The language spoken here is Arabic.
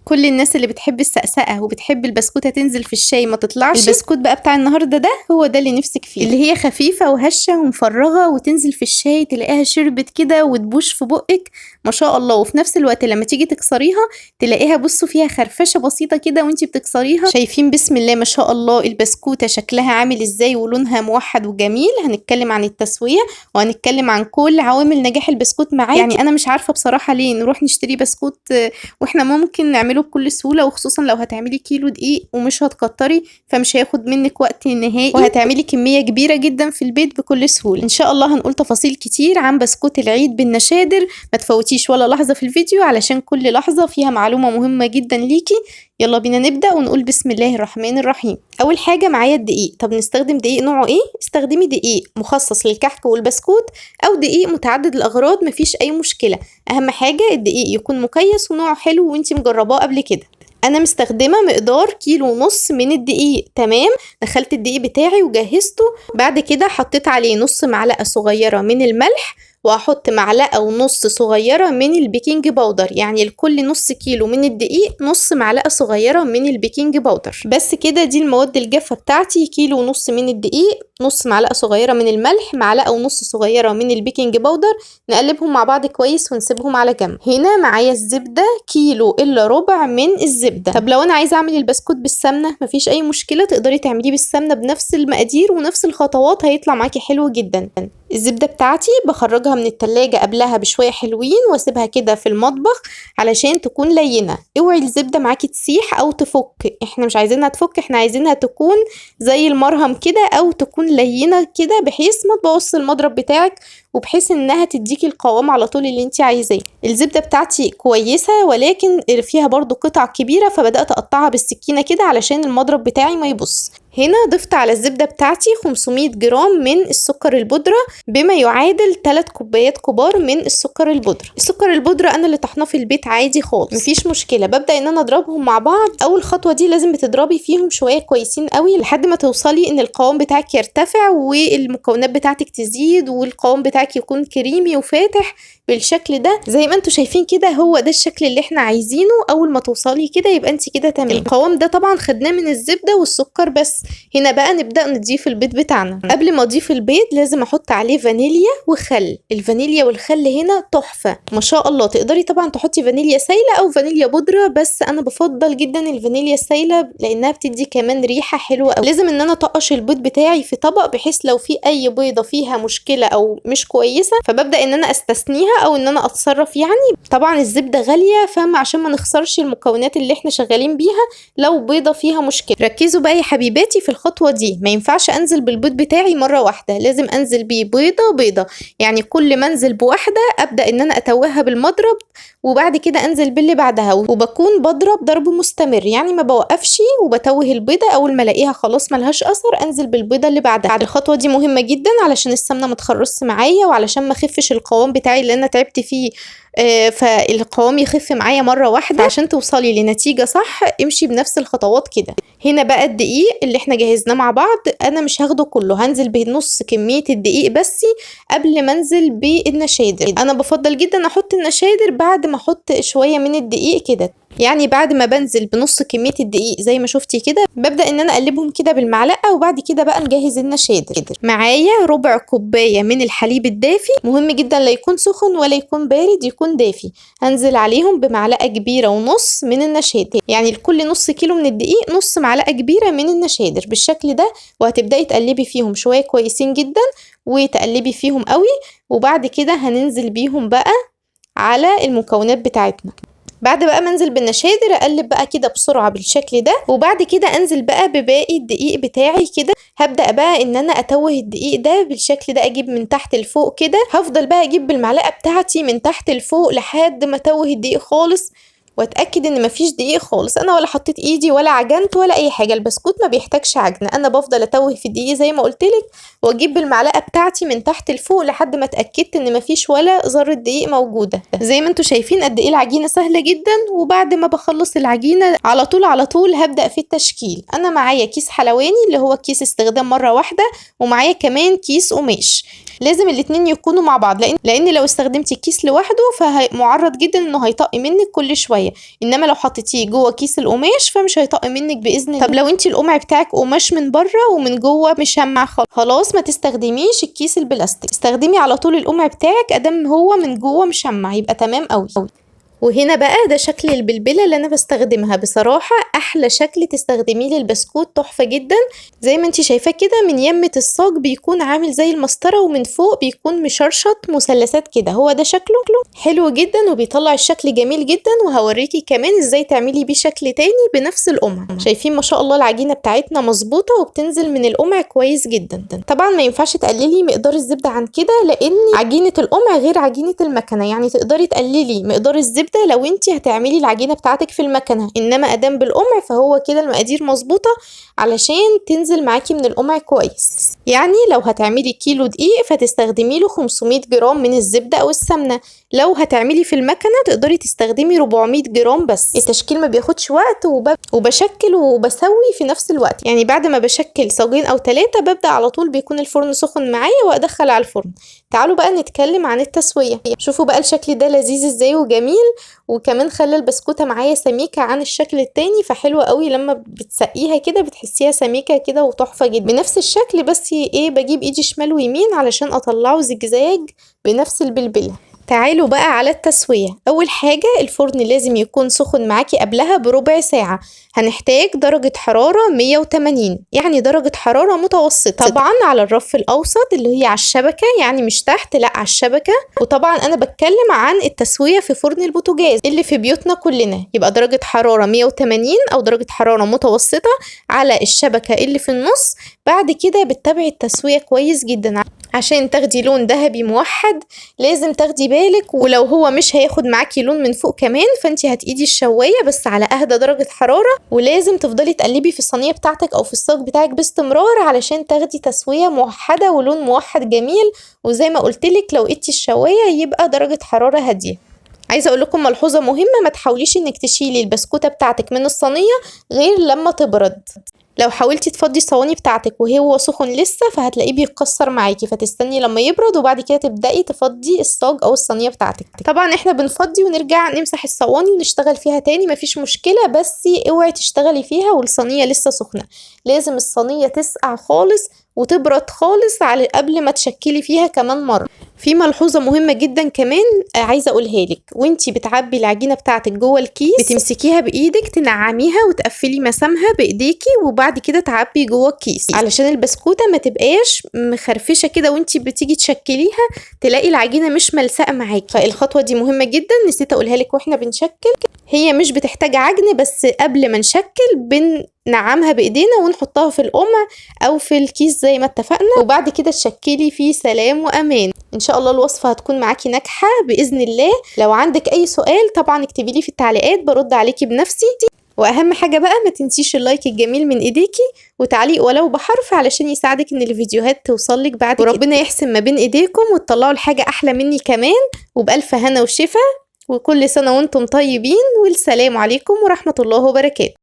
كل الناس اللي بتحب السقسقه وبتحب البسكوته تنزل في الشاي ما تطلعش. البسكوت بقى بتاع النهارده ده هو ده اللي نفسك فيه، اللي هي خفيفه وهشه ومفرغه وتنزل في الشاي تلاقيها شربت كده وتبوش في بقك ما شاء الله. وفي نفس الوقت لما تيجي تكسريها تلاقيها بصوا فيها خرفشه بسيطه كده وانتي بتكسريها. شايفين بسم الله ما شاء الله البسكوته شكلها عامل ازاي ولونها موحد وجميل. هنتكلم عن التسويه وهنتكلم عن كل عوامل نجاح البسكوت معاكي. يعني انا مش عارفه بصراحه ليه نروح نشتري بسكوت واحنا ممكن نعمله بكل سهوله، وخصوصا لو هتعملي كيلو دقيق ومش هتكتري فمش هياخد منك وقت نهائي وهتعملي كميه كبيره جدا في البيت بكل سهوله. ان شاء الله هنقول تفاصيل كتير عن بسكوت العيد بالنشادر، ما تفوتيش ولا لحظه في الفيديو علشان كل لحظه فيها معلومه مهمه جدا ليكي. يلا بينا نبدأ ونقول بسم الله الرحمن الرحيم. أول حاجة معايا الدقيق. طب نستخدم دقيق نوعه إيه؟ استخدمي دقيق مخصص للكحك والبسكوت أو دقيق متعدد الأغراض، مفيش أي مشكلة. أهم حاجة الدقيق يكون مكيس ونوعه حلو وانتي مجرباه قبل كده. أنا مستخدمة مقدار 1.5 كيلو من الدقيق. تمام، دخلت الدقيق بتاعي وجهزته. بعد كده حطيت عليه نص معلقة صغيرة من الملح، وهحط معلقة ونص صغيرة من البيكنج باودر. يعني لكل نص كيلو من الدقيق نص معلقة صغيرة من البيكنج باودر. بس كده دي المواد الجافة بتاعتي. 1.5 كيلو من الدقيق، نص معلقة صغيرة من الملح، معلقة ونص صغيرة من البيكنج باودر. نقلبهم مع بعض كويس ونسيبهم على جنب. هنا معايا الزبدة 1.25 كيلو من الزبدة. طب لو انا عايزة اعمل البسكوت بالسمنة مفيش اي مشكلة، تقدري تعمليه بالسمنة بنفس المقادير ونفس الخطوات هيطلع معاكي حلو جدا. الزبدة بتاعتي بخرجها من التلاجة قبلها بشوية حلوين واسيبها كده في المطبخ علشان تكون لينة. اوعي الزبدة معاكي تسيح او تفك، احنا مش عايزينها تفك، احنا عايزينها تكون زي المرهم كده او تكون لينة كده بحيث ما تبوظش المضرب بتاعك وبحيث انها تديكي القوام على طول اللي انت عايزاه. الزبدة بتاعتي كويسة ولكن فيها برضو قطع كبيرة فبدأت اقطعها بالسكينة كده علشان المضرب بتاعي ما يبص. هنا ضفت على الزبدة بتاعتي 500 جرام من السكر البودرة بما يعادل 3 كوبايات كبار من السكر البودرة. السكر البودرة انا اللي طحناه في البيت عادي خالص مفيش مشكلة. ببدأ ان انا اضربهم مع بعض. اول خطوة دي لازم بتضربي فيهم شوية كويسين قوي لحد ما توصلي ان القوام بتاعك يرتفع والمكونات بتاعتك تزيد والقوام بتاعك يكون كريمي وفاتح بالشكل ده زي ما انتوا شايفين كده. هو ده الشكل اللي احنا عايزينه. اول ما توصلي كده يبقى انت كده تمام. القوام ده طبعا خدناه من الزبدة والسكر بس. هنا بقى نبدأ نضيف البيض بتاعنا. قبل ما اضيف البيض لازم احط عليه فانيليا وخل. الفانيليا والخل هنا تحفة ما شاء الله. تقدري طبعا تحطي فانيليا سايلة او فانيليا بودرة، بس انا بفضل جدا الفانيليا السايلة لانها بتدي كمان ريحة حلوة قوي. لازم ان انا اطقش البيض بتاعي في طبق بحيث لو في اي بيضة فيها مشكلة او مش كويسة فببدأ ان انا استثنيها او ان انا اتصرف. يعني طبعا الزبدة غالية عشان ما نخسرش المكونات اللي احنا شغالين بيها لو بيضة فيها مشكلة. ركزوا بقى يا حبيباتي في الخطوة دي. ما ينفعش انزل بالبيض بتاعي مرة واحدة، لازم انزل بيه بيضة بيضة. يعني كل ما انزل بواحدة ابدأ ان انا اتوهها بالمضرب وبعد كده انزل باللي بعدها، وبكون بضرب ضرب مستمر يعني ما بوقفش وبتوه البيضة. اول ما الاقيها خلاص ملهاش اثر انزل بالبيضة اللي بعدها. الخطوة دي مهمة جدا علشان السمنة ما تخرصش معايا وعلشان ما اخفش القوام بتاعي اللي انا تعبت فيه فالقوام يخف معايا مرة واحدة. عشان توصلي لنتيجة صح امشي بنفس الخطوات كده. هنا بقى الدقيق اللي احنا جهزناه مع بعض انا مش هاخده كله، هنزل بنص كمية الدقيق بس قبل ما انزل بالنشادر. انا بفضل جدا احط النشادر بعد ما احط شوية من الدقيق كده. يعني بعد ما بنزل بنص كمية الدقيق زي ما شفتي كده ببدأ ان انا اقلبهم كده بالمعلقة وبعد كده بقى نجهز النشادر. معايا ربع كوباية من الحليب الدافي. مهم جدا لا يكون سخن ولا يكون بارد، يكون دافي. هنزل عليهم بمعلقة كبيرة ونص من النشادر. يعني لكل نص كيلو من الدقيق نص معلقة كبيرة من النشادر بالشكل ده. وهتبدأي تقلبي فيهم شوية كويسين جدا وتقلبي فيهم قوي. وبعد كده هننزل بيهم بقى على المكونات بتاعتنا. بعد بقى ما انزل بالنشادر اقلب بقى كده بسرعه بالشكل ده وبعد كده انزل بقى بباقي الدقيق بتاعي كده. هبدا بقى ان انا اتوه الدقيق ده بالشكل ده، اجيب من تحت لفوق كده. هفضل بقى اجيب بالمعلقه بتاعتي من تحت لفوق لحد ما اتوه الدقيق خالص واتاكد ان مفيش دقيق خالص. انا ولا حطيت ايدي ولا عجنت ولا اي حاجه. البسكوت ما بيحتاجش عجن. انا بفضل اتوه في الدقيق زي ما قلتلك واجيب بالمعلقه بتاعتي من تحت لفوق لحد ما اتاكدت ان مفيش ولا ذره دقيق موجوده. زي ما انتوا شايفين قد ايه العجينه سهله جدا. وبعد ما بخلص العجينه على طول هبدا في التشكيل. انا معايا كيس حلواني اللي هو كيس استخدام مره واحده، ومعايا كمان كيس قماش. لازم الاتنين يكونوا مع بعض لان لو استخدمتي الكيس لوحده فمعرض جدا انه هيطق منك كل شويه. شويه، انما لو حطيتيه جوه كيس القماش فمش هيطق منك باذن الله. طب لو انت القمع بتاعك قماش من بره ومن جوه مشمع خلاص ما تستخدميش الكيس البلاستيك، استخدمي على طول القمع بتاعك ادام هو من جوه مشمع يبقى تمام قوي. وهنا بقى ده شكل البلبله اللي انا بستخدمها، بصراحه احلى شكل تستخدميه للبسكوت، تحفه جدا. زي ما انت شايفاه كده من يمه الصاج بيكون عامل زي المسطره، ومن فوق بيكون مشرشط مثلثات كده، هو ده شكله حلو جدا وبيطلع الشكل جميل جدا. وهوريكي كمان ازاي تعملي بيه شكل تاني بنفس القمع. شايفين ما شاء الله العجينه بتاعتنا مظبوطه وبتنزل من القمع كويس جدا. طبعا ما ينفعش تقللي مقدار الزبده عن كده، لان عجينه القمع غير عجينه المكنه، يعني تقدري تقللي مقدار الزبده لو انت هتعملي العجينه بتاعتك في المكنه، انما ادام بالقمع فهو كده المقادير مظبوطه علشان تنزل معاكي من القمع كويس. يعني لو هتعملي كيلو دقيق فتستخدمي له 500 جرام من الزبده او السمنه، لو هتعملي في المكنه تقدري تستخدمي 400 جرام بس. التشكيل ما بياخدش وقت، وبشكل وبسوي في نفس الوقت، يعني بعد ما بشكل صاجين او 3 ببدا على طول بيكون الفرن سخن معايا وادخل على الفرن. تعالوا بقى نتكلم عن التسويه. شوفوا بقى الشكل ده لذيذ ازاي وجميل، وكمان خلى البسكوته معايا سميكه عن الشكل التاني، فحلوه قوي لما بتسقيها كده بتحسيها سميكه كده وتحفه جدا بنفس الشكل. بس ايه، بجيب ايدي شمال ويمين علشان اطلعه زجزاج بنفس البلبله. تعالوا بقى على التسوية. أول حاجة الفرن لازم يكون سخن معاكي قبلها بربع ساعة. هنحتاج درجة حرارة 180، يعني درجة حرارة متوسطة، طبعا على الرف الأوسط اللي هي على الشبكة، يعني مش تحت لا على الشبكة. وطبعا أنا بتكلم عن التسوية في فرن البوتاجاز اللي في بيوتنا كلنا، يبقى درجة حرارة 180 أو درجة حرارة متوسطة على الشبكة اللي في النص. بعد كده بتتابعي التسوية كويس جدا عشان تاخدي لون ذهبي موحد. لازم تاخدي بالك، ولو هو مش هياخد معاكي لون من فوق كمان فانتي هتقيدي الشوايه بس على اهدى درجه حراره، ولازم تفضلي تقلبي في الصينيه بتاعتك او في الصاج بتاعك باستمرار علشان تاخدي تسويه موحده ولون موحد جميل. وزي ما قلتلك لو قيدتي الشوايه يبقى درجه حراره هاديه. عايزه اقول لكم ملحوظه مهمه، ما تحاوليش انك تشيلي البسكوته بتاعتك من الصينيه غير لما تبرد. لو حاولتي تفضي الصواني بتاعتك وهو سخن لسه فهتلاقيه بيتكسر معاكي، فتستني لما يبرد وبعد كده تبدأي تفضي الصاج او الصينيه بتاعتك. طبعا احنا بنفضي ونرجع نمسح الصواني ونشتغل فيها تاني مفيش مشكله، بس اوعي تشتغلي فيها والصينيه لسه سخنه. لازم الصينيه تسقع خالص وتبرد خالص على قبل ما تشكلي فيها كمان مره. في ملحوظه مهمه جدا كمان عايزه اقولها لك، وانتي بتعبي العجينه بتاعتك جوه الكيس بتمسكيها بايدك تنعميها وتقفلي مسامها بايديكي، وبعد كده تعبي جوه الكيس علشان البسكوته ما تبقاش مخرفشه كده وانتي بتيجي تشكليها تلاقي العجينه مش ملصقه معاكي. فالخطوه دي مهمه جدا، نسيت اقولها لك واحنا بنشكل. هي مش بتحتاج عجن، بس قبل ما نشكل نعمها بايدينا ونحطها في القمع او في الكيس زي ما اتفقنا، وبعد كده تشكلي فيه سلام وامان. ان شاء الله الوصفه هتكون معاكي ناجحه باذن الله. لو عندك اي سؤال طبعا اكتبي لي في التعليقات برد عليكي بنفسي. واهم حاجه بقى ما تنسيش اللايك الجميل من ايديكي وتعليق ولو بحرف علشان يساعدك ان الفيديوهات توصلك بعد كده. وربنا يحسن ما بين ايديكم وتطلعوا الحاجه احلى مني كمان، وبالف هنا وشفا، وكل سنه وانتم طيبين، والسلام عليكم ورحمه الله وبركاته.